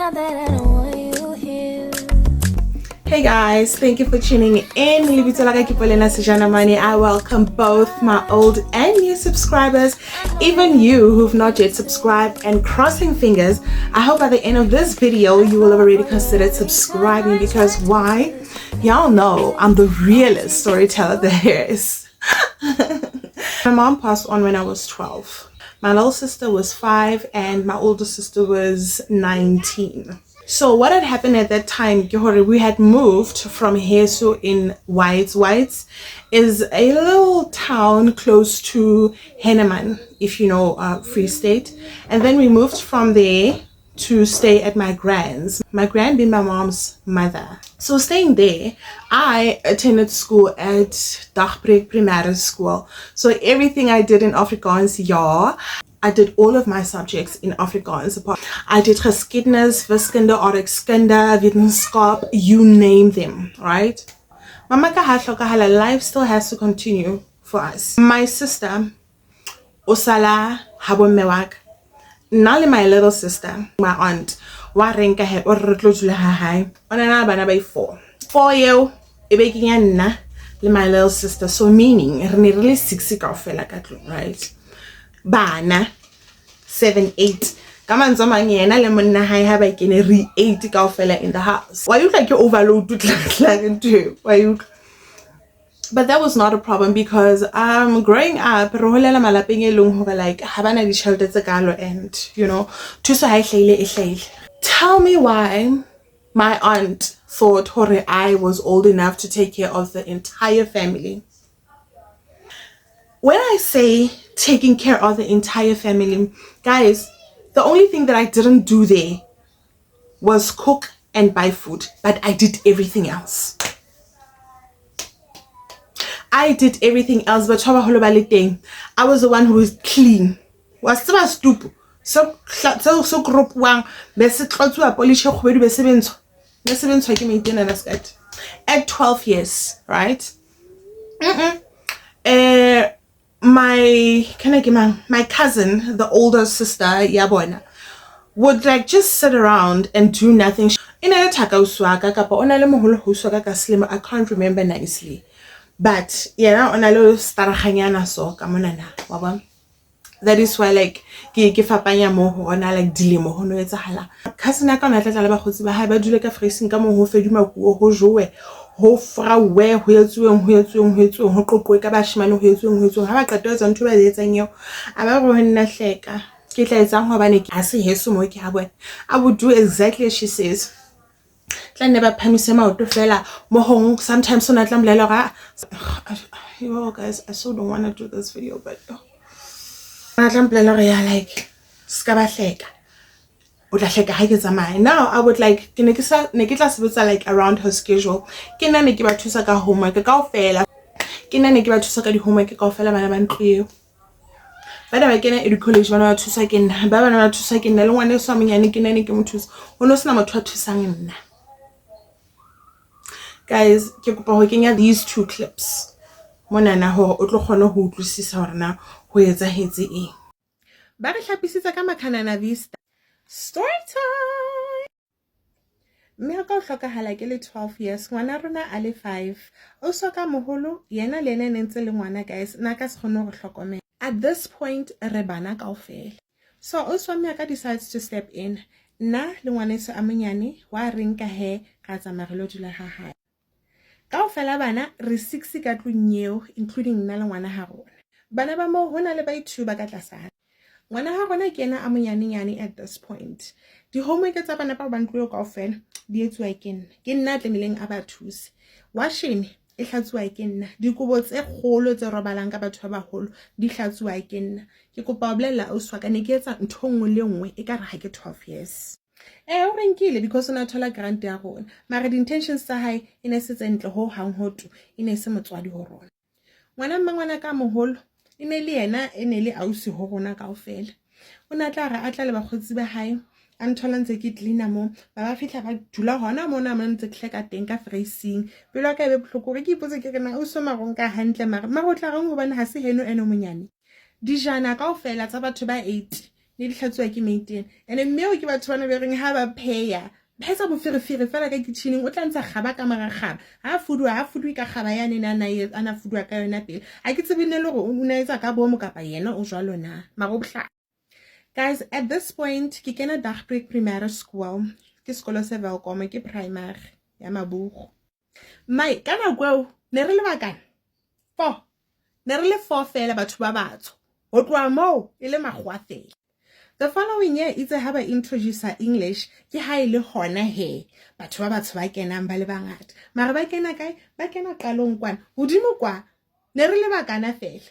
not that I don't want you here. Hey guys, thank you for tuning in. Paulina Sejanamane. I welcome both my old and new subscribers, even you who've not yet subscribed, and crossing fingers, I hope by the end of this video you will have already considered subscribing, because why? Y'all know I'm the realest storyteller there is. My mom passed on when I was 12. My little sister was 5 and my older sister was 19. So what had happened at that time, we had moved from Heso in Whites. Whites is a little town close to Henneman, if you know Free State. And then we moved from there to stay at my grand's. My grand being my mom's mother. So staying there, I attended school at Dagbreek Primary School. So everything I did in Afrikaans, yeah, I did all of my subjects in Afrikaans. I did geskiedenis, wiskunde, aardrijkskunde, wetenskap, you name them, right? Mama ka hlokahalla, life still has to continue for us. My sister, Osala Habomme waka, nna le my little sister, my aunt, wa renka he o re tlo dula ha hae. Ona na bana ba 4. 4 eo e be kenya nna le my little sister. So meaning re ne re le 6 kaofela ka tlung, right? Bana 7 8 kama ntsoma ngena le monna hae ha ba kene re 8 kaofela in the house. Why you like you overload to like into why you? But that was not a problem, because growing up re holela malapeng e leng hore like ha bana di tjhelete tse kalo, and you know thuso ha e hlahile e hlahile. Tell me why my aunt thought hore I was old enough to take care of the entire family. When I say taking care of the entire family, guys, the only thing that I didn't do there was cook and buy food, but I did everything else. I did everything else, but I was the one who was clean. Was so stupid. So group one, at 12 years, right? My cousin, the older sister, Yabona, would like just sit around and do nothing. I can't remember nicely, but yeah, on a little starahanyana so kamonana. That is why like ke fapanya mo hona like dilemo ho no etsahala. Cousin ya ka ona tla ba khotsi ba hae ba dule ka freezing ka mo ho feduma kuo ho jowe ho frawe ho etsuweng ho qoqwe ka bashimane ho etsuweng ha ba qeta ho etsa ntho ba etsang eo a ba go nna hleka ke tla etsang ho bane ke se heso mo ke ha bona. I would do exactly as she says. Tla never phamise maoto fela mo hong sometimes ona tla mlela ga you guys, I so don't want to do this video, but like now I would like like around her schedule. Homework but I can edu college bana thusa ke nna ba bana ba thusa ke nna le ngwane so monyane ke nne ke mo thusa ho no sena motho a thusang nna. Guys, ke kopa ho kenya these 2 clips monana hore o tlo kgone ho utlwisisa hore na ho etsahetse eng. Ba re hlapisitse ka makhanana vista story time. Mme ka o hlokahala ke le 12 years, ngwana rona a le 5 o soka moholo yena le ene ntse le ngwana guys na ka se kgone go hlokomela. At this point re bana kaofela, so Oswamiaka decides to step in. Na le ngwaneso a monyane wa renka he ka tsamaya lo dula ha hae. Kaofela bana re 6 ka tlung eo, including nna le ngwana ha rona. Bana ba mo hona le ba 2 ba ka tlasa. Ngwana ha rona ke ena a monyane at this point. Di homework tsa bana ba bantlo kaofela di etswa ke nna tlemeleng a ba thusi. Washing e hlatswa ke nna, dikobo tse kgolo tse robalang ka batho ba baholo di hlatswa ke nna. Ke kopa o bolella o swa ka ne ke etsa ntho nngwe le nngwe e ka re ha ke 12 years. O renkile because ona thola grant ya rona, mara the intentions tsa hae e ne se tsentle ho hang ho tu, e ne se motswadi ho rona. Ngwana mmangwana ka moholo e ne le yena e ne le ausi ho rona kaofela. Ona tla re a tla le bakgotsi ba hae a nthola ntse ke cleana mo ba fihla ba dula hona mona mo ntse ke hleka teng ka freezing pelo ka be bohloko re ke ipotse ke rena o so marong ka hantle mara go tla reng hobane ha se heno eno monyane dijana kaofela tsa batho ba 8 ne di hlatswa ke maintain and mme ke batho bana be reng ha ba paya phetsa bo fere fela ka kitchening o tla ntsa gaba ka magagaba ha fudwe ka gaba ya nena ana fudwa ka yona pele a ke tsebine le go o una etsa ka bomo kapa yena o jwalo na magobhla. Guys, at this point ke kena Dagbreek Primary School ke sekolo se Welkom ke primary ya Mabugo mai kana go ne re le bakana 4 ne re le 4 fela batho ba batho go tloa mo ile magwa fela. The following year itse ha ba introduce English ke ha ile hona he batho ba batho ba kenang ba le bangata mara ba kena kae ba kena qalong kwana hodimo kwa ne re le bakana fela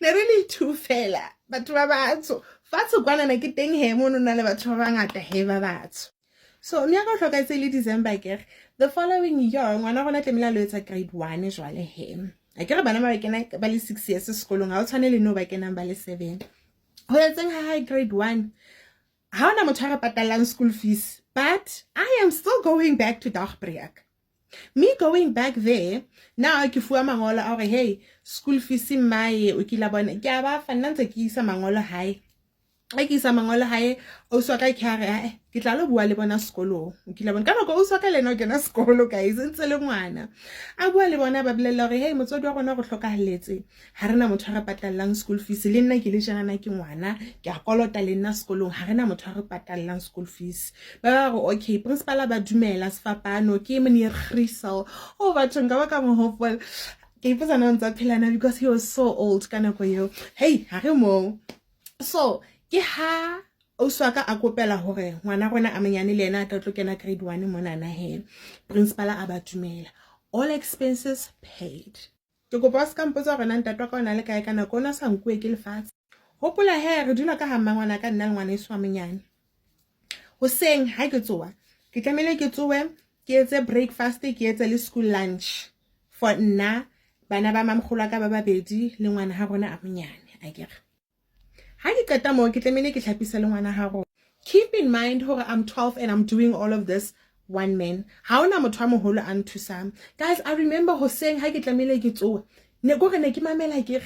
ne re le 2 fela batho ba batho fatse kwana na ke teng he mo nna le batho ba bangata he ba batho. So nya go hloka itse le December ke the following year ngwana gona tlemela lo etsa grade 1 jwale he a ke re bana ba kena ba le 6 years sekolong ha o tshwanele no ba kenang ba le 7 ho etseng ha grade 1 ha ona motho a patalang school fees but I am still going back to Dagbreek. Me going back there now ke fuwa mangolo a re hey school fees mai o kila bona ke a ba fa nna ntse ke isa mangolo hae a ke isa mangolo hae o so ka khare ke tla lo bua le bona sekolo o kila bona kana go o so ka lena ke na sekolo guys ntse le ngwana a bua le bona ba bolella re hey motsodi wa gona go hlokahalletse ha rena motho a re patalang school fees le nna ke le jana ke ngwana ke a kolota le nna sekolong ha rena motho a re patalang school fees ba go okay principal ba dumela sefapano ke meneer Grisel o batho nga ba ka mo hopeful ke ipotsa na ntse phelana because he was so old kana go yo hey ha re mo so ke ha o swaka a kopela hore ngwana rona a menyane le ena a tlo kena grade 1 mona na he principal a ba dumela all expenses paid ke go boss campus rona ntatwa ka ona le kae kana kona sa nkwe ke lefatse hopola he re dula ka hamma ngwana ka nna ngwana iswa menyane ho seng ha ke tsoa ke tlamele ke tsoe ke etse breakfast ke etse le school lunch for nna bana ba mamkgola ka ba babedi le ngwana ha rona a menyane a kere ha ke qeta mo ke tlemene ke hlapisa le ngwana ha rona. Keep in mind hore I'm 12 and I'm doing all of this one man ha ona motho a moholo a nthusang. Guys, I remember ho seng ha ke tlamele ke tsoa ne go re ne ke mamela ke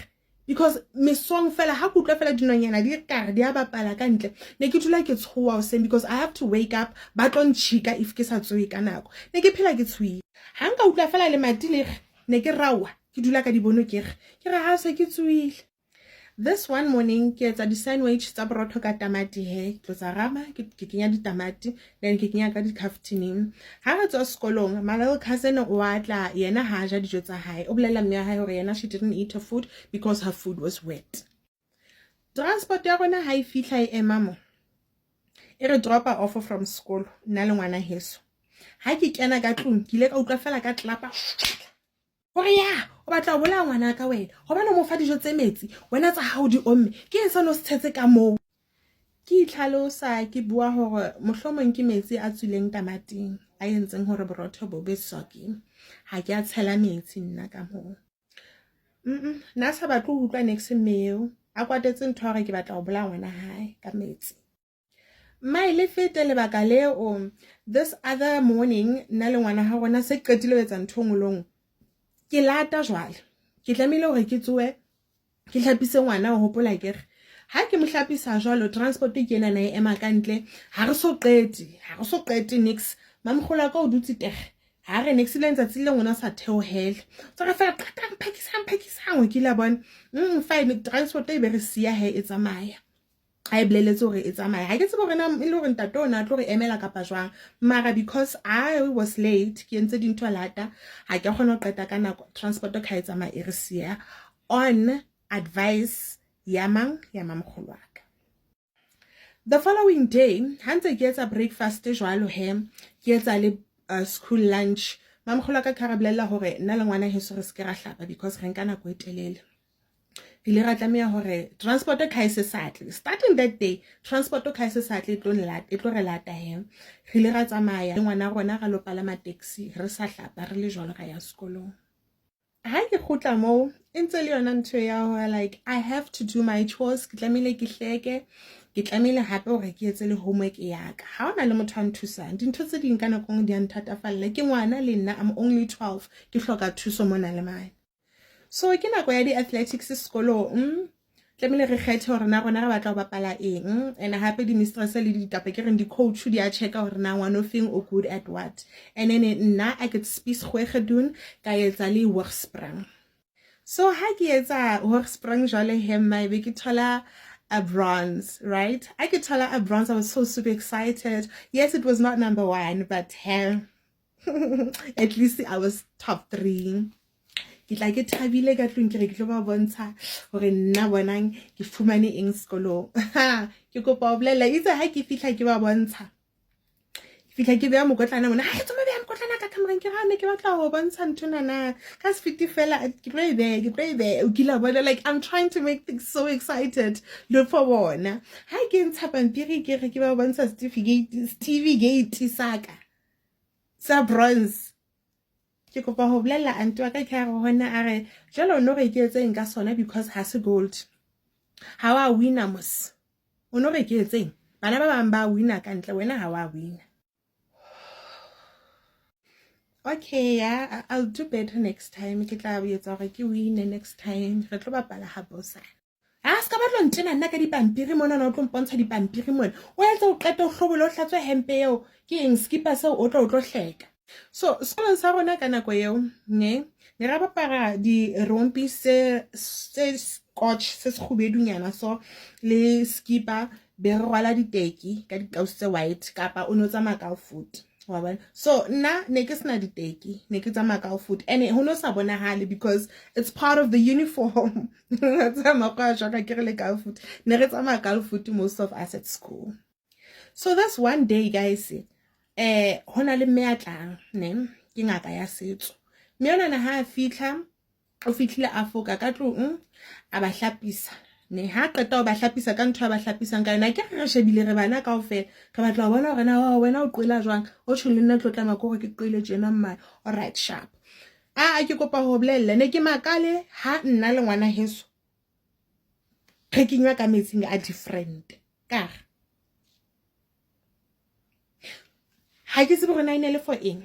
because mesong fela ha kutla fela dinonyana di kare di a bapala ka ntle ne ke tula ke tshoa ho seng because I have to wake up ba tlo nchika if ke sa tsoe ka nako ne ke phela ke tshuile ha nka utla fela le mati le ne ke rawa ke dula ka dibono ke re ha se ke tsuile. This one morning ke etsa di sandwich tsa borotho ka tamati he tlosa rama ke kenya di tamati then ke kenya ka di kaftining ha re tswa sekolong my little cousin o atla yena ha ja dijo tsa hae o bolela mme ya hae hore yena she didn't eat her food because her food was wet. Transport ya rona ha e fihla e emamo e re dropa off from school nna le ngwana heso ha ke kena ka tlung ke ile ka utlwa fela ka tlapa hore ya o batla bola ngwana ka wena hobane mo fa dijo tse metsi wena tsa hao di omme ke eng seno se tshetse ka mo ke itlhalosa ke bua hore mohlomong ke metsi a tswileng tamating a entseng hore borotho bo be soggy ha ke a tshela metsi nna ka mo nna sa batla ho utlwa next meo a kwatetse ntho hore ke batla ho bola ngwana hae ka metsi mai le fete le baka leo this other morning nna le ngwana ha rona se qetile ho etsa ntho ngolong ke lata jwale ke tlamile hore ke tsoe ke hlapise ngwana ho hopola ke ha ke mo hlapisa jwalo transport ke ena na e ema ka ntle ha re so qete nix mamkgola ka o dutse tere ha re next le ntse le ngwana sa theohela so re fa qatang phakisang o kila bona fine transport e be re sia he e tsamaya I bleletse hore e tsamaya ha ke tsebe hore na e le hore ntate ona tlo re emela kapa jwang mara because I was late ke entse dintho lata ha ke kgona ho qeta ka nako transport ka e tsamaya e re sia on advice ya mamkgolwaka. The following day hantse ke etsa breakfast jwalo he ke etsa le school lunch mamkgolwaka ka rablela hore nna le ngwana heso re se ke ra hlapa because re nka nako e telele ile ra tlameya hore transport ka ise satle starting that day transport ka ise satle e tlo re lata he re ile ra tsamaya le ngwana rona ga lo palama taxi re sa hlapa re le jwalo ga ya sekolong ha ke khutla mo ntse le yona ntho ya ho like I have to do my chores ke tlamile ke hleke ke tlamile hape hore ke etse le homework ya ka ha ona le motho a nthusang dintho tse ding kana kong di a nthatafalla ke ngwana le nna I'm only 12 ke hloka thuso mona le mine. So ke nako ya di athletics sekolong tlamehile re kgethe hore na rona re batla ho bapala eng, and hape di mistress le ditaba ke reng di coach di a checka hore na ngwana o feng o good at what. And then nna I could spies goe gedoen ka etsa le hoogsprong. So ha ke etsa hoogsprong jwale my be ke thola a bronze, right? I could tell her a bronze. I was so super excited. Yes, it was not number 1, but hell, at least I was top 3. Ke tla ke thabile ka tlung ke re ke tlo ba bontsha hore nna bonang ke fumane eng sekolong. Ke kopa o bolella itse ha ke fihla ke ba bontsha. Ke fihla ke beha mokotlana mona. Ha tsoma beha mokotlana ka kamereng ke rane ke batla ho bontsha nthona na. Ka sefiti fela ke tlo e be o kila bona, like I'm trying to make things so excited. Look for bona. Ha ke ntsha pampiri ke re ke ba bontsha certificate saka sa bronze. Ke kopa ho bolella anti wa ka ke a re hona a re jalo no re ke etseng ka sona because ha se gold. Ha wa winner mos. O no re ke etseng? Bana ba bang ba winner ka ntle, wena ha wa winner. Okay, yeah, I'll do better next time. Ke tla etsa hore ke win next time. Re tlo bapala ha bosa. A ska ba tlo ntena nna ka dipampiri mona na o tlo mpontsha dipampiri mona. O etsa o qeta o hlobole o hlatswe hempe eo ke eng skipper seo o tlo hleka. So sekolong sa rona ka nako eo ne ra bapara di rompi se scotch se sekhubedunyana so le skipper be re rwala diteki ka dikausu tse white kapa o no tsamaya ka foot wa bona. So nna ne ke sena diteki ne ke tsamaya ka foot and ho no sa bonahale because it's part of the uniform. Tsamaya ka jwaka ke re le ka foot ne re tsamaya ka foot most of us at school. So that's one day guys. Hona le mme a tlang ne ke ngaka ya setso mme yona na ha fitla o fitlile a foka ka tlong a ba hlapisa ne ha qeta o ba hlapisa ka ntho ba hlapisang ka yona ke re shebile re bana kaofela ka batla ho bona hore na wena o qwela jwang o tshole nna tlo tlama go ke qwile jena mma. All right sharp. Ke kopa ho bolella ne ke makale ha nna le ngwana heso re kinywa ka metsing a different ka ha ke tsebe rena ine le for eng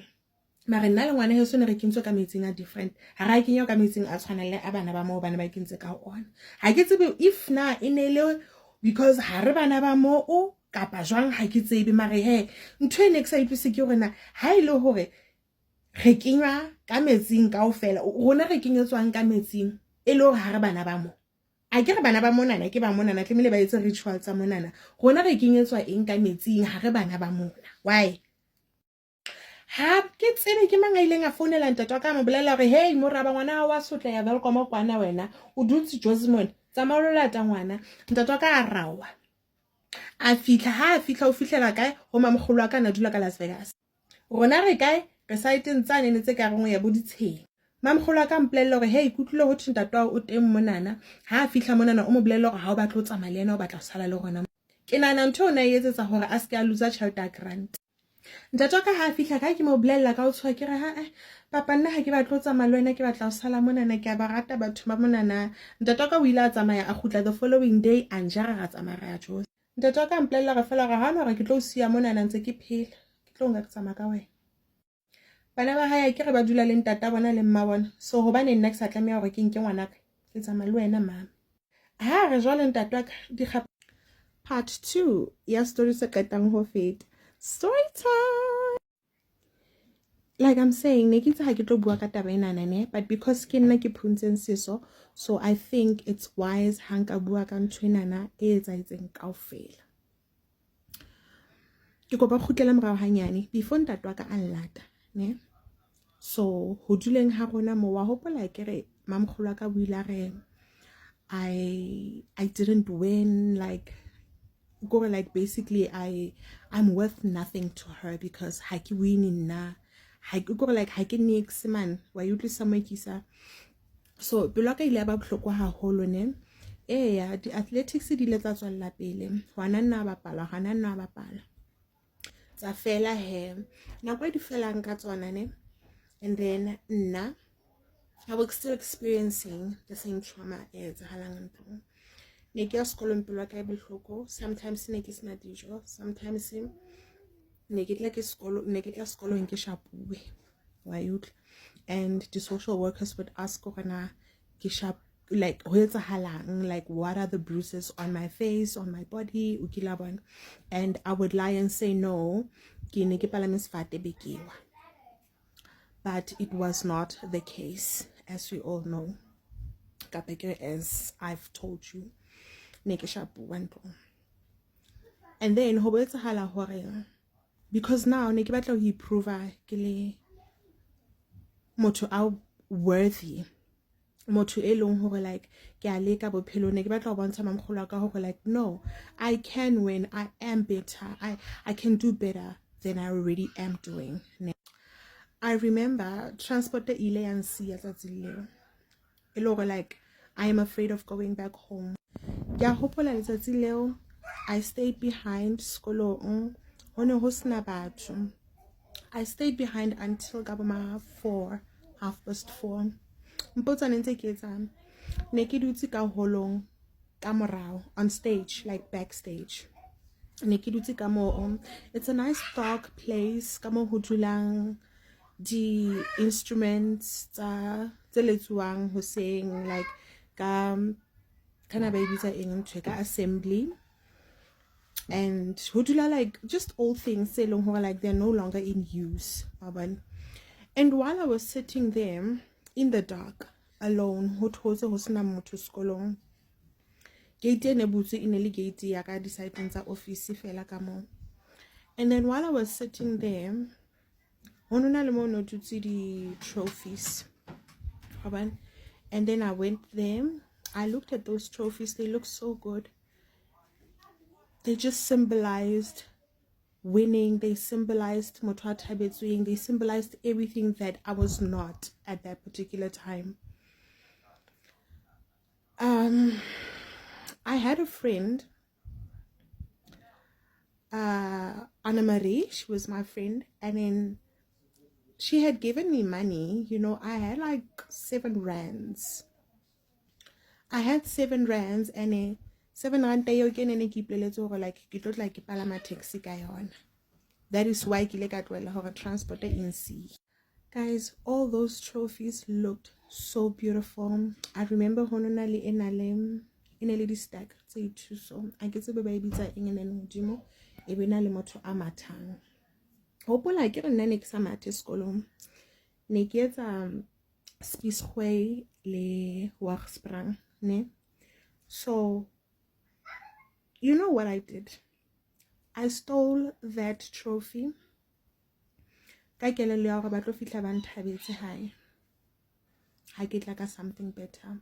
mara nna le ngwana heso ne re kintswe ka metsing a different ha ra kinywa ka metsing a tshwana le a bana ba mo bana ba kintse ka ona. Ha ke tsebe if na ine le because ha re bana ba mo o kapa jwang ha ke tsebe mara he ntwe ne ke sa itlwise ke rena ha ile hore re kinywa ka metsing kaofela rona re kinyetswang ka metsing e le hore ha re bana ba mo a ke re bana ba monana ke ba monana tlemile ba etse ritual tsa monana rona re kinyetswa eng ka metsing ha re bana ba mona. Why? Ha ke tsebe ke mang a ileng a founela ntate wa ka mo bolela hore hey moraba ngwana wa sotla ya welcome kwana wena o dutse Josimon tsa malolata ngwana. Ntate wa ka a rawa a fitla o fihlela kae ho mamogolo wa ka na dula ka Las Vegas. Rona re kae re siteng tsane ne tse ka rengwe ya bo ditsheng. Mamogolo wa ka mpolella hore hey kutlule ho ntate wa o teng monana ha fihla monana o mo bolella hore ha o batla o tsamaya le yena o batla ho sala le rona. Ke nana ntho o na etsetsa hore a se ka loser child grant. Ntate wa ka ha fihla ka ke mo bolella ka o tshwa ke re papa nna ha ke batla o tsamaya le wena ke batla o sala monana ke a ba rata batho ba monana. Ntate wa ka o ile a tsamaya a khutla the following day a njara ra tsamaya ra jo. Ntate wa ka mpolella re fela ga hana hore ke tlo o sia monana ntse ke phela ke tlo nga ke tsamaya ka wena. Bana ba hae ke re ba dula le ntata bona le mma bona so hobane nna ke sa tlameha hore ke nke ngwana ka ke tsamaya le wena mama. Ha re jwale ntate wa ka di part 2 ya story se qetang ho feta. Story time. Like I'm saying, ne ke tsa ha ke tlo bua ka taba ena ne, but because ke nna ke phuntseng seso, so I think it's wise hang ka bua ka ntwena na e etsaetseng kaofela. Ke kopa khutlela morao hanyane before ntate wa ka a nlata, ne? So ho duleng ha rona mo wa hopola ke re mamkholo wa ka buila re I didn't win, like go like basically I'm worth nothing to her because ha ke win na ha ke go like ha ke nix man wa utlwisa mo kisa. So pelo ka ile ba bohloko ha holo ne ya di athletics di le tsa tswalla pele hwana nna bapala hana nna bapala tsa fela he nako di fela nka tsona ne. And then nna I was still experiencing the same trauma as halang ntlo. Ne ke ya sekolong pelo ka bohloko, sometimes ne ke sena dijo, sometimes ne ke tla sekolong ke shapuwe wa youth, and the social workers would ask hore na ke like what are the bruises on my face, on my body, and I would lie and say no, but it was not the case, as we all know. As I've told you, and then because now ne ke batla ho improve ke le motho a worthy, motho e leng hore like ke a leka bophelo, ne ke batla ho bontsha mamkholo ka hore like no, I can win, I am better, I can do better than I already am doing. I remember transport ile ya nsiya tsatsi leo e le hore like I am afraid of going back home. Ke a hopola letsatsi leo I stayed behind sekolong ho ne ho sena batho. I stayed behind until kabama 4, 4:30. Mpotsa ntse ke etsang ne ke dutse ka holong ka morao on stage, like backstage. Ne ke dutse ka mo, it's a nice dark place ka mo ho dulang di instruments tsa letsuang ho sing, like ka kana ba ibitsa eng ntwe ka assembly, and ho dula like just old things tse leng hore like they're no longer in use. And while I was sitting there in the dark alone, ho thotse ho sena motho sekolong, gate ne butse ine le gate ya ka di side tsa office fela ka mo. And then while I was sitting there, honona le mo no tutsi di trophies. And then I went there, I looked at those trophies, they looked so good. They just symbolized winning, they symbolized motho a thabetsweng, they symbolized everything that I was not at that particular time. I had a friend, Anna Marie, she was my friend, and then she had given me money. I had like 7 rands. I had 7 rands, and 7 rand again, and like ke palama taxi ka yona. That is why ke le ka tloela hore transport in sea. Guys, all those trophies looked so beautiful. I remember honona le enale di stack tse thuso. I get be ba ibitsa eng ene modimo e be na le motho a mathang. Hopola ke re nna ne ke sa mathe sekolong. Ne ke etsa Spiesgway le Wagsprang, ne? So, you know what I did? I stole that trophy. Ka kelelo ya hore ba tlo fihla ba nthabetse hae. Ha ke tla ka something better.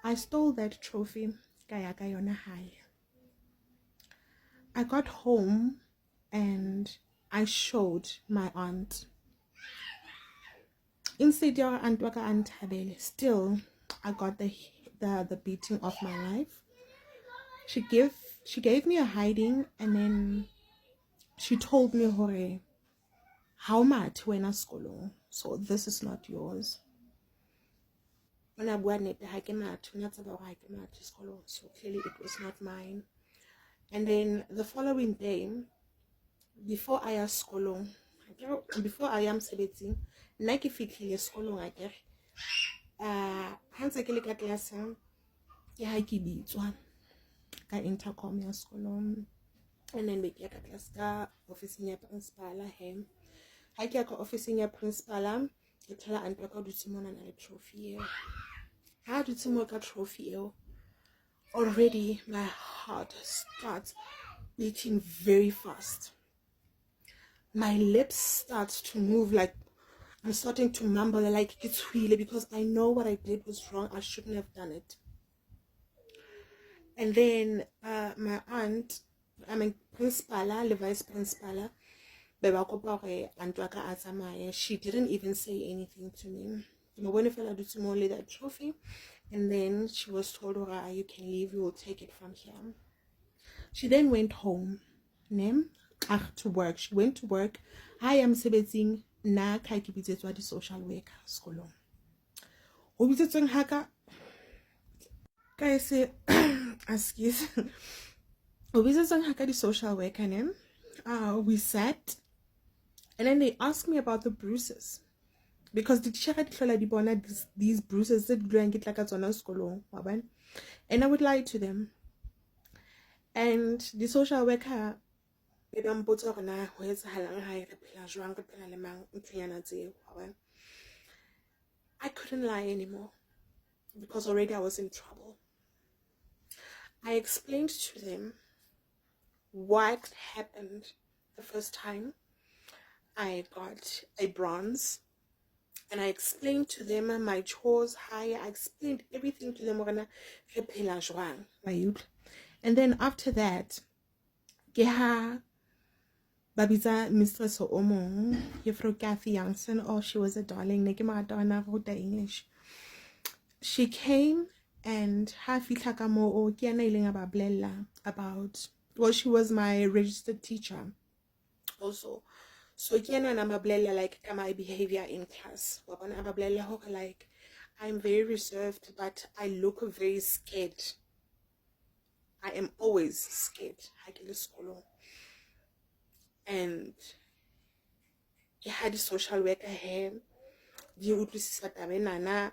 I stole that trophy ka ya ka yona hae. I got home and I showed my aunt. Instead ya aunt wa ka anthabele, still I got the beating of my life. She gave me a hiding, and then she told me hore how much wena sekolong, so this is not yours. So clearly it was not mine. And then the following day, before I am sekolong, before I am 17, nna ke fitlhile sekolong akere ha ntse ke le ka class ke ha ke bitswa ka intercom ya sekolong, and then be ke ka class ka officing ya principal he. Ha ke ka officing ya principal ke thola antwa ka dutse mona na le trophy eo. Ha dutse mo ka trophy eo, already my heart starts beating very fast. My lips start to move, like I'm starting to mumble like it's really, because I know what I did was wrong. I shouldn't have done it. And then my aunt, I mean principal, the vice principal, she didn't even say anything to me. That trophy, and then she was told, you can leave, you will take it from here. She then went home, to work. She went to work. I am sebetsing na ka ke bitsetswa di social worker sekolong. Ho bitsetsweng haka guys, excuse. Ho bitsetsweng haka di social worker we sat, and then they asked me about the bruises. because the teacher di hlola di bona these bruises tse di dulang ke tla ka tsona sekolong wa bona, and I would lie to them. And the social worker e ba mpotsa hore na ho etsahalang ha re phela jwang, re phela le mang, ntshonyana tseo wa bona. I couldn't lie anymore because already I was in trouble. I explained to them what happened the first time I got a bronze, and I explained to them my chores. I explained everything to them. And then after that, ke ha babitsa mistress o mong, Juffrou Kathy Jansen. Oh, she was a darling. English. She came and ha fitla ka moo ke yana ileng a ba bolella about, well, she was my registered teacher also. So ke yana na ba bolella like ka my behavior in class. Wa bona ba bolella hore like I'm very reserved, but I look very scared. I am always scared ha ke le sekolong. And ke ha di social worker here di utlwisisa taba enana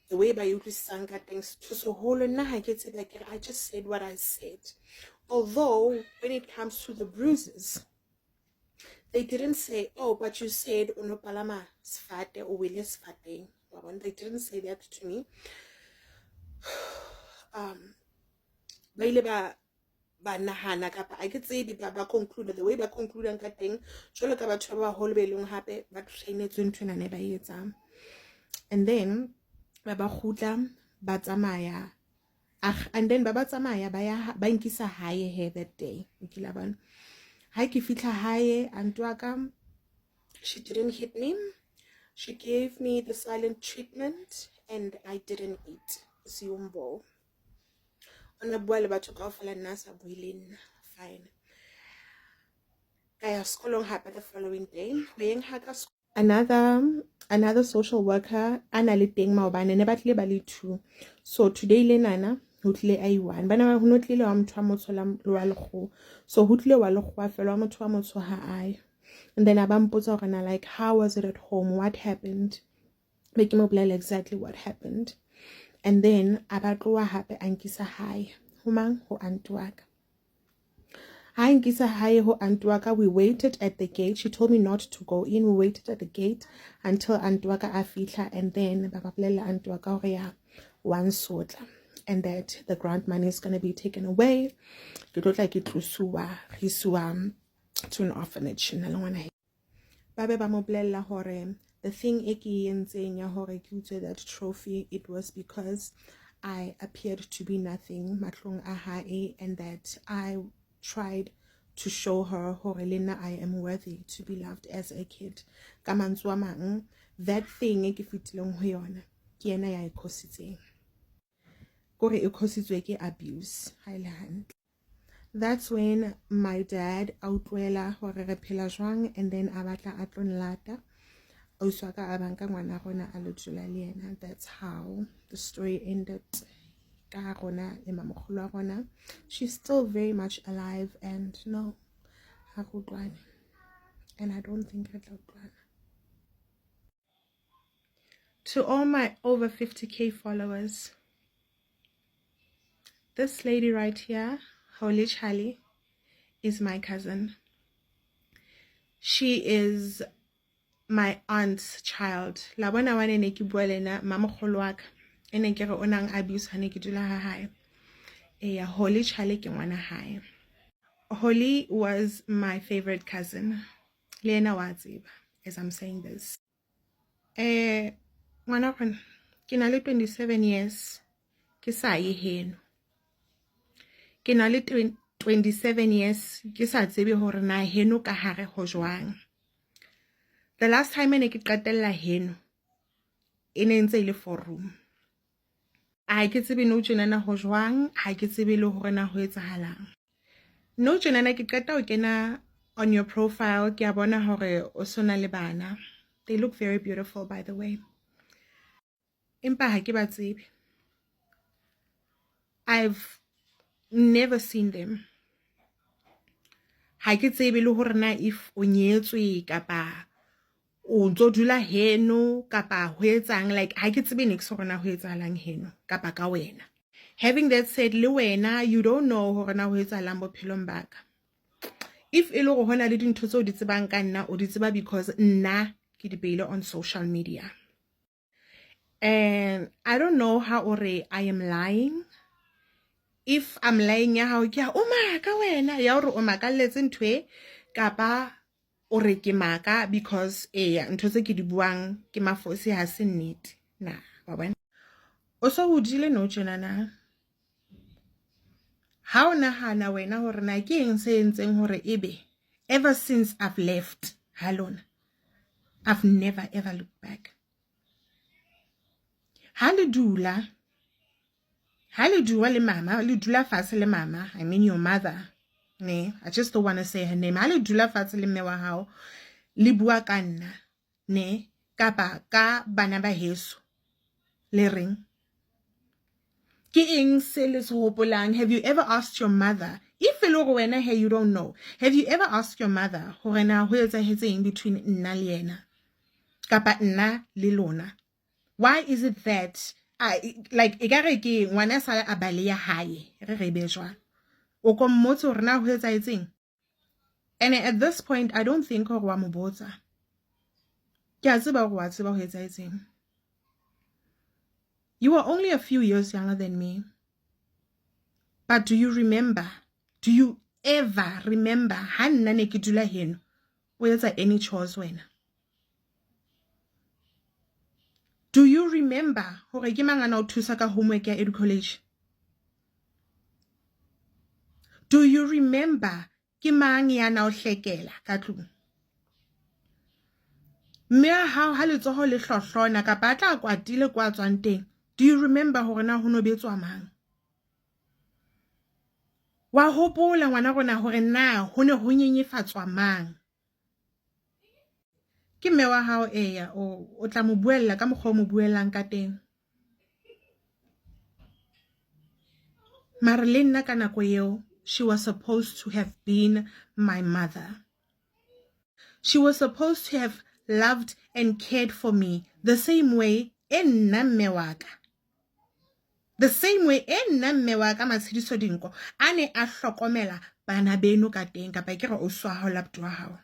the way by utlwisisang ka teng to so hole nna ha ke tseba ke I just said what I said. Although when it comes to the bruises, they didn't say, oh, but you said unopalama sfate or wile sfateng. They didn't say that to me. Ba ile ba nahana kapa I could say ba conclude the way ba conclude ka teng jwalo ka batho ba baholo be leng hape ba trainetswe ntwena ne ba etsa. And then ba khutla ba tsamaya, and then ba tsamaya ba nkisa hae here that day. Nkila bana ha ke fitla hae antwaka, she didn't hit me. She gave me the silent treatment and I didn't eat siumbo. Ona bua le batho kaofela nna sa buileng. Fine. Kaya sekolong hape the following day. Another social worker ana le teng maobane ne batlile ba le 2. So today le nana ho tlile a i1. Bana ho no tlile wa motho a motsho la wa lekgo. So ho tlile wa lekgo wa fela wa motho wa motsho ha ai. And then abampotsa hore na like how was it at home, what happened, make mo bolela exactly what happened. And then abatloa hape ankisa hae ho mang ho antwaka. Ankisa hae ho antwaka. We waited at the gate. She told me not to go in. We waited at the gate until antwaka a fitla, and then ba bolela antwaka hore ya one sotla, and that the grant money is going to be taken away. Ke tlotla ke tlosuwa to an orphanage. Babe ba mo bolella hore the thing e ke entseng ya hore ke utswe that trophy, it was because I appeared to be nothing matlong a hae, and that I tried to show her hore lena I am worthy to be loved as a kid. Ka mantswe a mang, that thing e ke fitileng ho yona ke yena ya ikhositseng, kore e khositswe ke abuse ha ile hantle. That's when my dad outwela hore re phela jwang, and then a batla a tlo nlata auswaka a banka ngwana rona a lo dula le yena. That's how the story ended. Ka rona le mamogolo wa rona, she's still very much alive, and no ha go utlwane, and I don't think re tla utlwana. To all my over 50k followers, this lady right here, Holy Charlie, is my cousin. She is my aunt's child. La bona wane ne ke bua lena mamogolo wa ka ene ke re onang abuse hane ke dula ha hae. Eya, Holy Charlie ke ngwana hae. Holy was my favorite cousin. Lena wa tseba as I'm saying this. Ngwana rona ke na le 27 years ke sa ye heno. Ke na le 27 years ke sa tsebe hore na heno ka hare ho jwang. The last time ene ke qetella heno ene ntse ile 4 room. Ha ke tsebe no tjena ho jwang, ha ke tsebe le hore na ho etsahalang. No tjena ke qeta ho kena on your profile ke a bona hore o sona le bana. They look very beautiful, by the way. Empa ha ke ba tsebe. I've never seen them. Ha ke tsebe le hore na if o nyetswe kapa o ntso dula heno kapa ho etsang, like ha ke tsebe nix hore na ho etsahalang heno kapa ka wena. Having that said, le wena you don't know hore na ho etsahalang bophelong ba ka. If e le go hona le dintho tseo di tsebang ka nna o di tseba because nna ke di beile on social media. And I don't know how ore I am lying. If I'm lying ya hao ke ya o maka wena ya ore o makalletse ntwe kapa ore ke maka because ntho tse ke di buang ke mafosi ha se nnete na wa bona. O so hodile no tjena na. Ha o nahana wena hore na ke eng se entseng hore ebe ever since I've left halona I've never ever looked back. Ha le dula le mama, le dula fatshe le mama, I mean your mother. Ne, I just don't want to say her name. Ha le dula fatshe le mme wa hao, le bua ka nna, ne, kapa ka bana ba heso. Le reng. Ke eng se le se hopolang? Have you ever asked your mother? If e le gore wena hey you don't know. Have you ever asked your mother hore na ho etsahetseng between nna le yena? Kapa nna le lona? Why is it that like ekare ke ngwana sa a bale ya hae re be jwa o ko mmotse hore na ho etsahetseng? And at this point I don't think hore wa mo botsa. Ke a tseba hore wa tseba ho etsahetseng. You are only a few years younger than me. But do you remember? Do you ever remember ha nna ne ke dula heno o etsa any chores wena? Do you remember hore ke mangana o thusa ka homework ya college? Do you remember ke mang ya na o hlekela ka tlung? Mme ha le tsoho le hlohlona kapa tla kwatile kwa tswang teng. Do you remember hore na ho no betswa mang? Wa hopola ngwana rona hore na ho ne ho nyenyefatswa mang? Ke mme wa hao o tla mo buella ka mokgwa o mo buellang ka teng. Mara le nna ka nako eo, she was supposed to have been my mother. She was supposed to have loved and cared for me the same way nna mme wa ka. The same way nna mme wa ka Matshidiso Dinko a ne a hlokomela bana beno ka teng kapa ke re o swa ho laptop wa hao.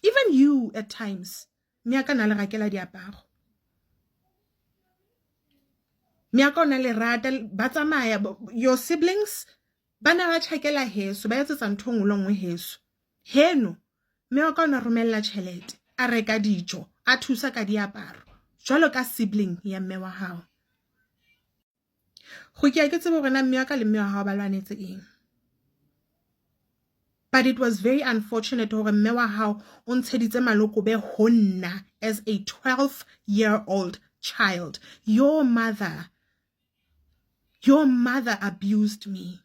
Even you at times, miaka na le rakela diaparo. Miaka na le rata ba tsamaya your siblings bana ba tshakela heso ba etsetsa ntho ngwe le ngwe heso. Heno mme wa ka o na romella tšhelete a reka dijo a thusa ka diaparo jwalo ka sibling ya mme wa hao. Go ke tsebe gore na mme wa ka le mme wa hao ba lwanetse eng. But it was very unfortunate hore mme wa hao o ntsheditse maloko be ho nna as a 12-year-old child. Your mother abused me.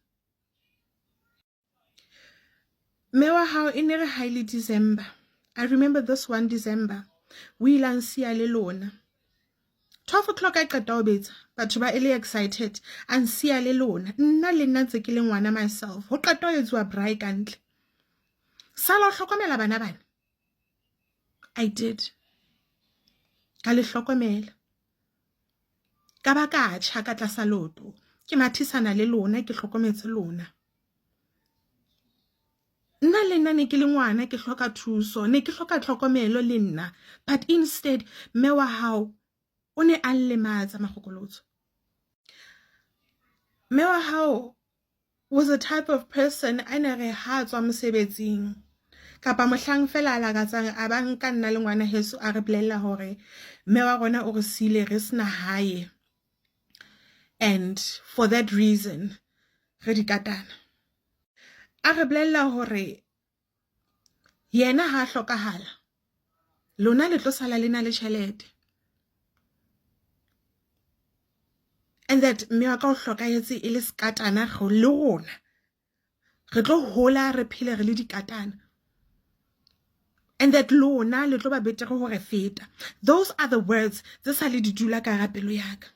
Mme wa hao e ne re highly December. I remember this one December. We lansia le lona. 12 o'clock I qeta ho betsa. Batho ba ele excited. Ansia le lona. Nna le nna ntse ke le ngwana myself. Ho qeta ho etswa braai kantle. Sala hlokomela bana bana. I did. Ka le hlokomela. Ka ba ka tjha ka tlasa loto. Ke mathisana le lona ke hlokometse lona. Nna le nna ne ke le ngwana ke hloka thuso, ne ke hloka tlhokomelo le nna, but instead mme wa hao o ne a nlematsa magokolotso. Mme wa hao was a type of person a ne re ha tswa mosebetsing kapa mohlang fela a lakatsang a ba nka nna le ngwana heso a re bolella hore mme wa rona o re sile re sna hae, and for that reason re di katana. A re bolella hore yena ha hlokahala lona le tlo sala lena le tšhelete, and that mme wa ka o hlokahetse e le skatana go le rona re tlo hola re phele re le dikatana, and that lona le tlo ba betere hore feta. Those are the words tse sa le di dula ka ga pelo ya ka.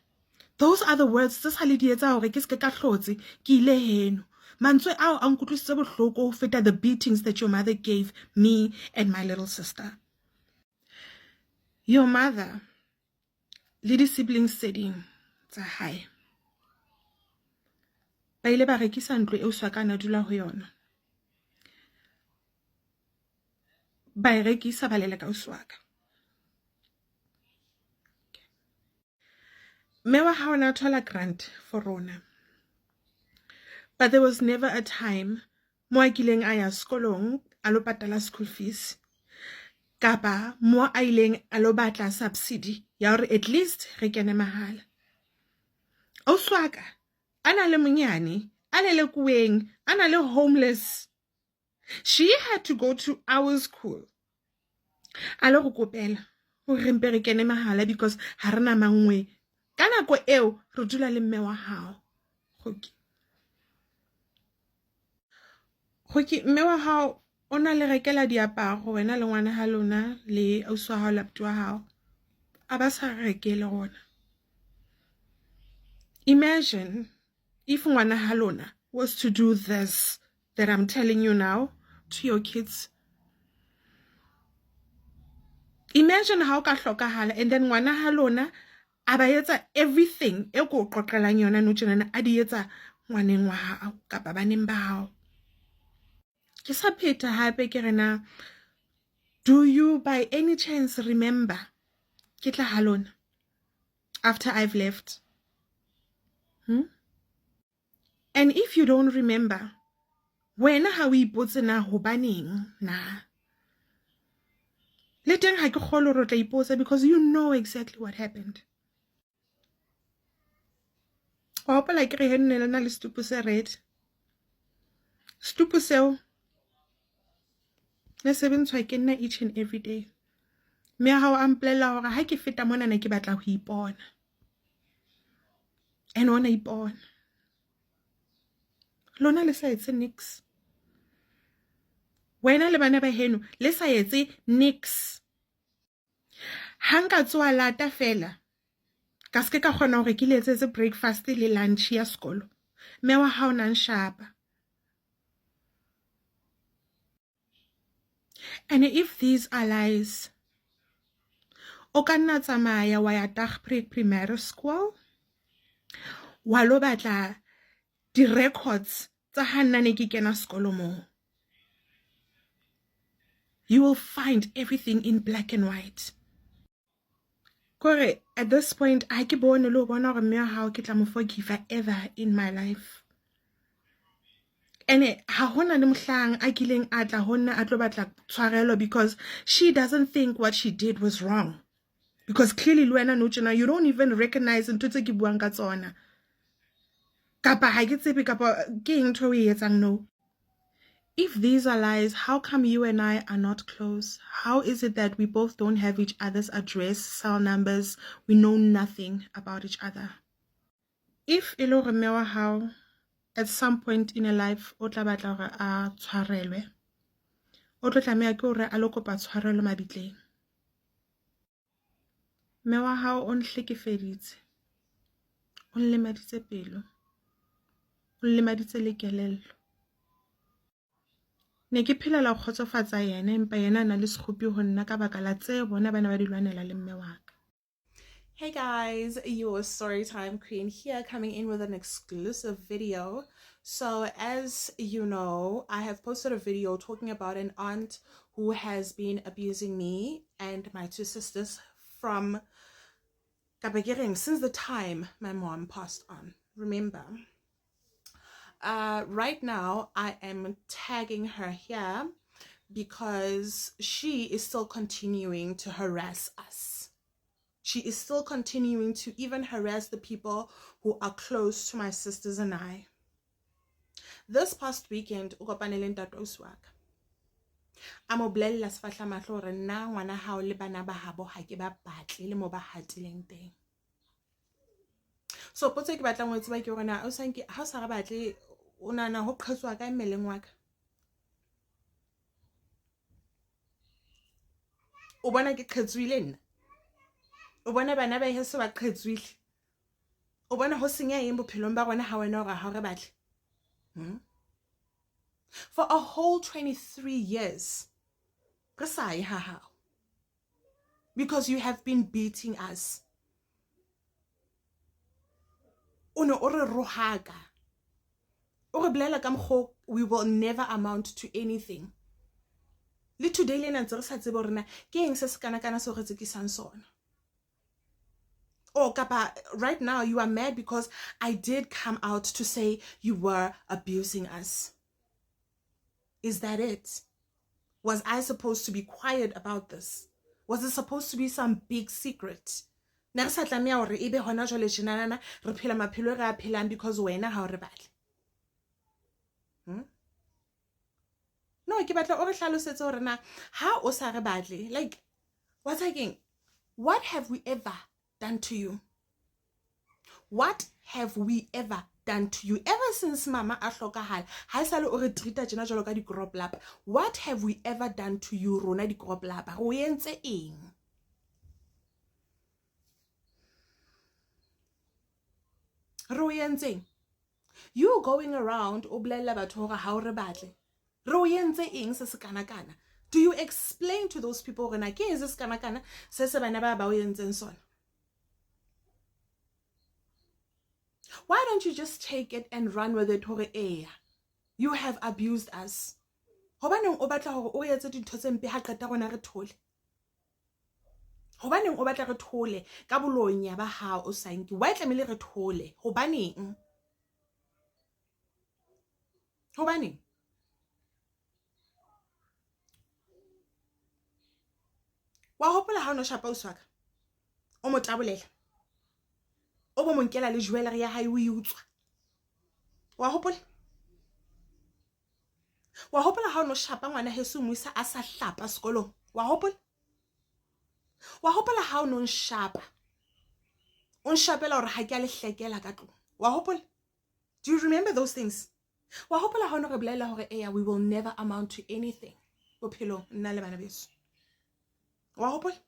Those are the words tse sa le di etsa hore ke se ka hlotse ke ile heno. Mantswe ao a nkutlwisitse bohloko ho feta the beatings that your mother gave me and my little sister. Your mother le di-siblings tse ding tsa hae ba ile ba rekisa ntlo eo Swakana dula ho yona. Ba e rekisa ba lela ka Swaka. Mme wa hao na thola grant for rona. But there was never a time mo a kileng a ya sekolong a lo patala school fees. Kapa mo a ileng a lo batla subsidy ya hore at least re kene mahala. O Swaka ana le monyane, ana le kueng, ana le homeless. She had to go to our school. A lo go kopela hore re mpe re kene mahala because ha rena mangwe. Ka nako eo re dula le mme wa hao. Khoki mme wa hao ona le rekela diaparo wena le ngwana ha lona le ausi wa hao le abuti wa hao. A ba sa rekele gona. Imagine if ngwana ha lona was to do this that I'm telling you now to your kids. Imagine how ka hlokahala and then ngwana ha lona a ba etsa everything e ko qoqelang yona no tjena a di etsa ngwaneng wa hao kapa baneng ba hao. Ke sa pheta hape ke rena, do you by any chance remember ke tla ha lona after I've left? And if you don't remember, wena ha o ipotse na hobaneng na? Le teng ha ke kgolo ro tla ipotsa because you know exactly what happened. Wa hopola ke re henne le na le stupu se red. Stupu seo le sebentshwa ke nna each and every day. Me ha o amplela hore ha ke feta mona na ke batla ho ipona. And ona ipona. Lona le sa etse nix. Wena le bana ba heno le sa etse nix. Hanga tswa lata fela. Ka ske ka kgona hore ke le etse breakfast le lunch ya sekolo. Me wa hao nang shapa. And if these are lies, o ka nna tsamaya wa ya Dagpre Primary School. Wa lo batla di records tsa hanane ke kena sekolo mo. You will find everything in black and white. Kore, at this point, I ke bone lo bona hore mme wa hao ke tla mo forgive ever in my life. And ha hona le mohlang a kileng a tla honna a tlo batla tshwarelo because she doesn't think what she did was wrong. Because clearly Luena no tjena, you don't even recognize ntho tse ke buang ka tsona. Kapa ha ke tsebe kapa ke eng ntho e etsang no. If these are lies, how come you and I are not close? How is it that we both don't have each other's address, cell numbers? We know nothing about each other. If ilo re mme wa hao at some point in a life o tla batla hore a tshwarelwe, o tlo tlameha ke hore a lo kopa tshwarelo mabitleng. Mme wa hao o nhlekefeditse, o nlemaditse pelo, o nlemaditse le kelello. Ne ke phelela go khotsofatsa yena empa yena na le sekgopi ho nna ka baka la tse bona bana ba di lwanela le mme wa ka. Hey guys, your Storytime Queen here, coming in with an exclusive video. So as you know, I have posted a video talking about an aunt who has been abusing me and my two sisters from Kabagering since the time my mom passed on. Remember, right now I am tagging her here because she is still continuing to harass us. She is still continuing to even harass the people who are close to my sisters and I. This past weekend, o kopanele ntate ausi wa ka. A mo bolella sefahla mahlo hore nna ngwana hao le bana ba habo ha ke ba batle le mo ba hatileng teng. So potso ke batlang ho tseba ke hore na ausi nke ha o sa re batle o nana ho qhetswa ka mmeleng wa ka. O bona ke qhetswile nna. O bona bana ba heso ba qhetswile. O bona ho senya eng bophelong ba rona ha wena hore ha re batle. For a whole 23 years, re sa ye ha hao. because you have been beating us. We will never amount to anything. Le today le ntse re sa tsebe rena ke eng se se kana kana se re tsekisang sona. Oh, kapa right now you are mad because I did come out to say you were abusing us. Is that it? Was I supposed to be quiet about this? Was it supposed to be some big secret? Na sa tlameha hore ebe hona jole jenana re phela maphelo re a phelang because wena ha o re batle. No, ke batla o re hlalosetse hore na ha o sa re batle, like what's again? What have we ever done to you? What have we ever done to you? Ever since mama a hlokahala, ha esale o re treata jena jalo ka di crop lap. What have we ever done to you, rona di crop lap? Ho entse eng? Ro yentseng. You going around o blella batho hore ha o re batle. Ro yentse eng se se kana kana? Do you explain to those people hore na ke eng se se kana kana se se bana ba o yentseng sona? Why don't you just take it and run with it hore you have abused us? Hobaneng o batla hore o etse dintho tse mpe ha qeta rona re thole? Hobaneng o batla re thole ka bolonya ba hao o sa nke? Why tlamehile re thole? Hobaneng? Hobaneng? Wa hopola ha o no shapa uswaka? O mo tabolela. O bo mo nkela le jewelry ya hae o e utswa. Wa hopola? Wa hopola ha o no shapa ngwana heso mo isa a sa hlapa sekolong? Wa hopola? Wa hopola ha o no nshapa? O nshapela hore ha ke a le hlekela ka tlong. Wa hopola? Do you remember those things? Wa hopola ha o no re bolela hore we will never amount to anything. Bophelong nna le bana beso. Wa hopola?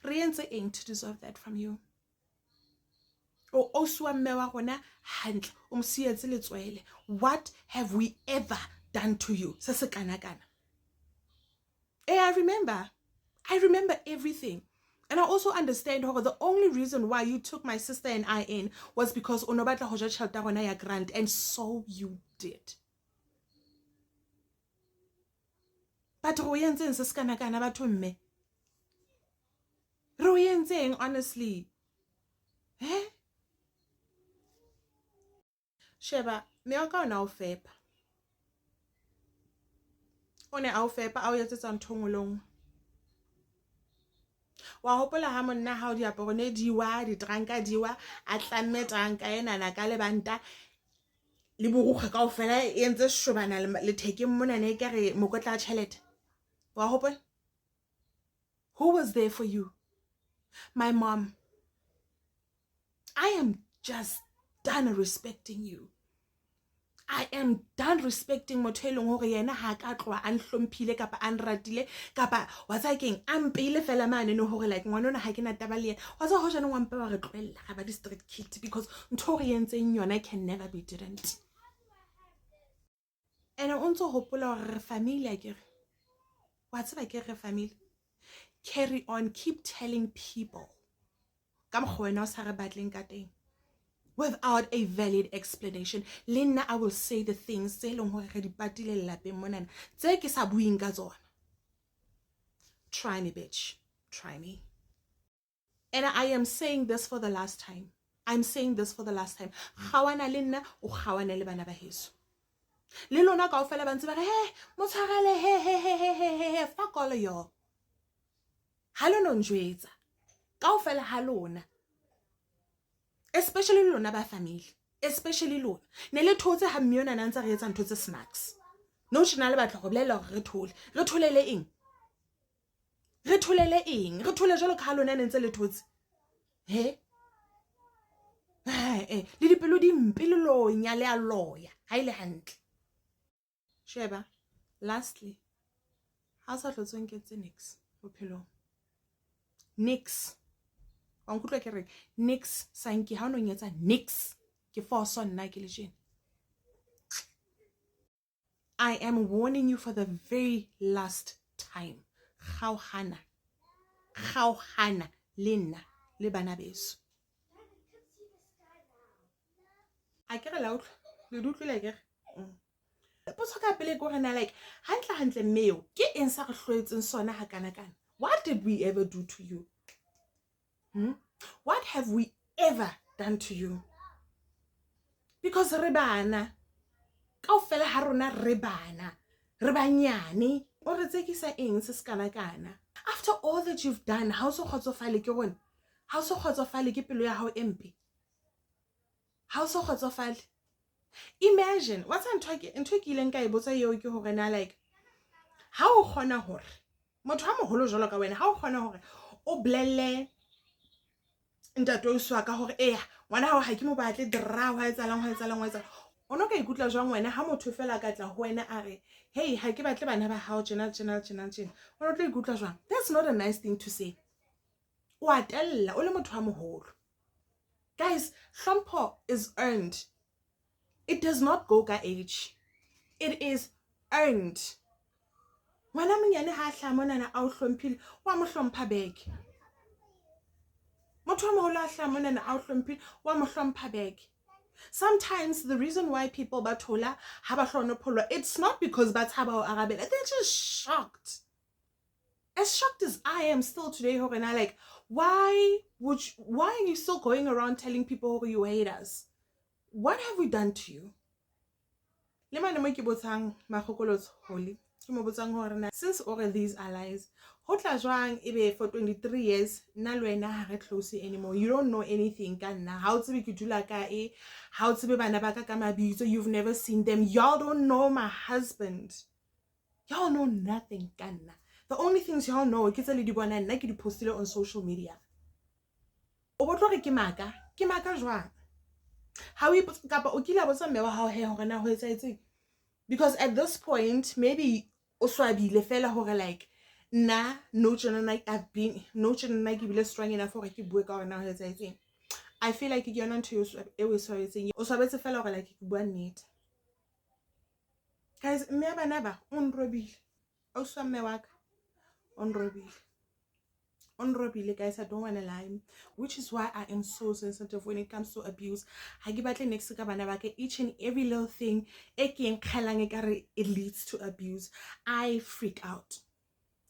Re entse eng to deserve that from you? O oswa mme wa rona hantle o msietse letswele. What have we ever done to you? Se se kana kana. I remember everything. And I also understand how the only reason why you took my sister and I in was because onobatla hoja chelta rona ya grant, and so you did. But ro yentseng se se kana kana batho mme? Ro yentseng honestly? Sheba, me o ka ona o fepa. O ne a o fepa a o etsetsa ntho ngolong. Wa hopola ha monna ha o diaparo ne diwa di tranka diwa a tlamme tranka ena na ka lebanta le borukga kaofela e entse shobana le thekeng mona ne ka re mokotla tšhelete. Wa hopola? Who was there for you? My mom. I am just done respecting you. I am done respecting motho eleng hore yena ha ka tloa a nhlomphile kapa a nratile kapa wa tsa keng a mpile fela mane no hore like ngwanona ha ke na taba le yena. Wa tsa ho jana ngwampa ba re tloella ga ba di street kid because ntho re yentseng yona can never be didn't. And o ntse hopola hore re family a kere. Wa tseba ke re family. Carry on, keep telling people. Ka mokgwa wena o sa re batleng ka teng. Without a valid explanation. Lena, I will say the things tse leng hore re di patile lapeng monana tse ke sa buing ka tsona. Try me, bitch. Try me. And I am saying this for the last time. I'm saying this for the last time. Khawana lena o khawana le bana ba heso. Le lona kaofela ba ntse ba re he motshwarele he fuck all of y'all. Ha lo no njwetsa. Kaofela ha lona. Especially lona ba family. Especially lona. Ne le thotse ha mme yona ntse re etsa ntho tse snacks. No tshina le batla go bolela hore re thole. Re tholele eng? Re tholele eng? Re thole jalo ka lona ne ntse le thotse. He? Le dipelo di mpe le lonya le a loya. Ha ile hantle. Sheba. Lastly, ha sa tlotsweng ke tse nix bophelong. Nix. Wa nkutlwa ke re nix sanki ha no nyetsa nix ke for sonna ke le jene. I am warning you for the very last time. Kgaogana kgaogana le nna le bana beso. A ke re la utlwa le utlwile ke potso ka pele go rena like hantle mmeo ke eng sa re hloetseng sona ha kana. What did we ever do to you? What have we ever done to you? Because re bana kaofela ha rona re bana re banyane o re tsekisa eng se kana. After all that you've done, ha o so kgotsofale ke rona, ha o so kgotsofale ke pelo ya hao empe, ha o so kgotsofale. Imagine what's ntho ke ileng ka e botsa eo ke hore na like ha o kgona hore motho a moholo jwalo ka wena, ha o kgona hore o blelle ntate o swa ka hore eya ngwana hao ha ke mo batle dra wa etsalang o no ka ikutla jwang wena ha motho fela ka tla ho wena a re hey ha ke batle bana ba hao tjena o no tla ikutla jwang? That's not a nice thing to say. O atella o le motho a moholo. Guys, hlompho is earned. It does not go ka age. It is earned. Ngwana monyane ha hla monana a o hlomphile wa mo hlompha beke. Motho a moholo a hla monana a o hlomphile wa mo hlompha beke. Sometimes the reason why people batola haba hlonopolwa, it's not because bataba o arabela. They're just shocked. As shocked as I am still today, Horena, like, why are you still going around telling people you hate us? What have we done to you? Since all of these allies, for 23 years, close anymore. You don't know anything. How to be how to be you've never seen them. Y'all don't know my husband. Y'all know nothing. The only things y'all know is that you post it on social media. How we put because at this point, maybe oswabile fela hore like na no channel I've been no channel strong enough for ke bue ka ona ho etsa etseng. I feel like ke yona ntho e we so etseng o swabetse fela hore like ke bua nnete. Guys, mme bana ba on robile o swa mme wa ka on robile guys, I don't want to lie, which is why I am so sensitive when it comes to abuse. I give at next ka bana ba ke each and every little thing it leads to abuse. I freak out.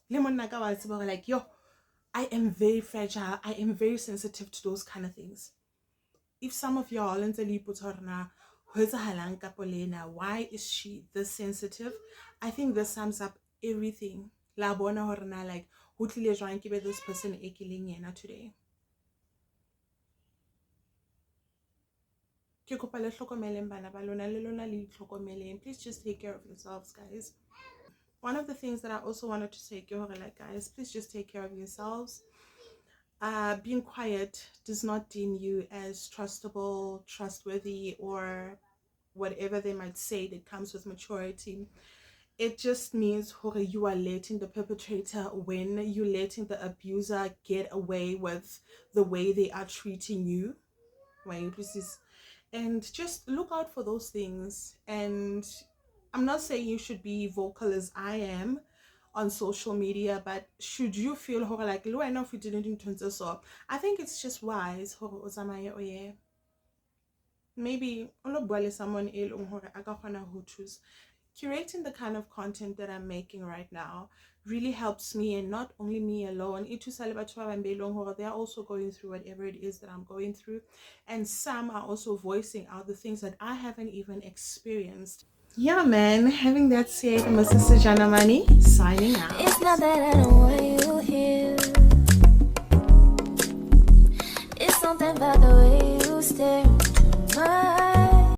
Like, yo, I am very fragile. I am very sensitive to those kind of things. If some of y'all why is she this sensitive? I think this sums up everything. La bona horna like who tlile ke be this person e kileng yena today. Ke kopa le hlokomeleng bana ba lona le lona le hlokomeleng. Please just take care of yourselves, guys. One of the things that I also wanted to say, like, guys, please just take care of yourselves. Being quiet does not deem you as trustable, trustworthy, or whatever they might say that comes with maturity. It just means you are letting the perpetrator win. You're letting the abuser get away with the way they are treating you. And just look out for those things. And I'm not saying you should be vocal as I am on social media, but should you feel like low enough you didn't intend so, I think it's just wise maybe someone who choose. Curating the kind of content that I'm making right now really helps me, and not only me alone. They are also going through whatever it is that I'm going through, and some are also voicing out the things that I haven't even experienced. Yeah, man. Having that said, Paulina Sejanamane signing out. It's not that I don't want you here. It's something about the way